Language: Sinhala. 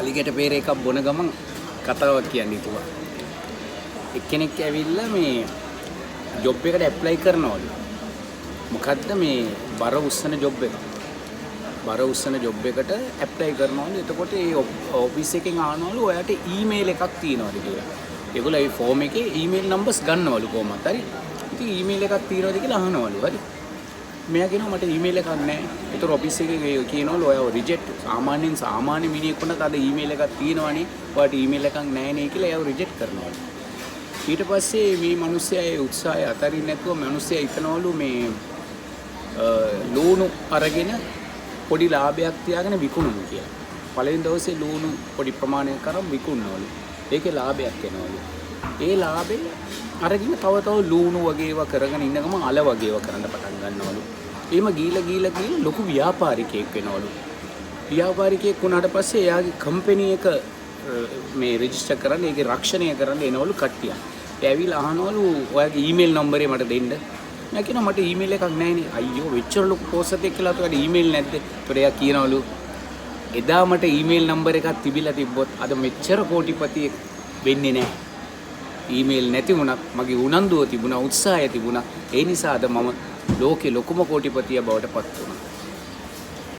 අලිගැට peer එකක් බොන ගමන් කතාවක් කියන්නේ තුවා. එක්කෙනෙක් ඇවිල්ලා මේ ජොබ් එකට ඇප්ලයි කරනවලු. මොකද්ද මේ බර උස්සන ජොබ් එක. බර උස්සන ජොබ් එකට ඇප්ලයි කරනවලු. එතකොට ඒ ඔෆිස් එකෙන් ආනවලු ඔයාට ඊමේල් එකක් තියෙනවද කියලා. ඒගොල්ලෝ ඒ ෆෝම් එකේ ඊමේල් නම්බර්ස් ගන්නවලු කොහොමද හරි. ඉතින් ඊමේල් එකක් තියෙනවද කියලා අහනවලු. හරි. මෙයා කියනවා මට ඊමේල් එකක් නැහැ. ඒතර ඔෆිස් එකේ කියනවලු ඔයාව රිජෙක්ට් සාමාන්‍ය මිනිහෙක් වුණත් අද ඊමේල් එකක් තියෙනවනේ. ඔයාට ඊමේල් එකක් නැහැ නේ කියලා එයාව රිජෙක්ට් කරනවලු. ඊට පස්සේ මේ මිනිස්සයා ඒ උත්සාහය අතරින් නැතුව මිනිස්සයා හිතනවලු මේ ලූණු අරගෙන පොඩි ලාභයක් තියාගෙන විකුණමු කියලා. පළවෙනි දවසේ ලූණු පොඩි ප්‍රමාණයක් කරන් විකුණනවලු. ඒකේ ලාභයක් එනවලු. ඒ ලාභේ අරගෙන තව ලූණු වගේ ඒවා කරගෙන ඉන්න ගමන් අල වගේ ඒවා කරන්න පටන් ගන්නවලු. එහෙම ගීලා ලොකු ව්‍යාපාරිකයෙක් වෙනවලු. ව්‍යාපාරිකයෙක් වුණාට පස්සේ එයාගේ කම්පැනි එක මේ රෙජිස්ටර් කරන්න ඒකේ රක්ෂණය කරන්න එනවලු කට්ටිය. ඒ ඇවිල්ලා අහනවලු ඔයාගේ ඊමේල් නම්බරේ මට දෙන්න. මම කියනවා මට ඊමේල් එකක් නැහැ නේ. අයියෝ වෙච්චර ලොකු පෝස්ට් එකක් කියලා ඔයාට ඊමේල් නැද්ද? ඒකට එයා කියනවලු එදා මට ඊමේල් නම්බර එකක් තිබිලා තිබ්බොත් අද මෙච්චර කෝටිපතියෙක් වෙන්නේ නැහැ. ඊමේල් නැති වුණත් මගේ උනන්දුව තිබුණා, උත්සාහය තිබුණා. ඒ නිසා අද මම ලෝකේ ලොකුම කෝටිපතිය බවට පත් වුණා.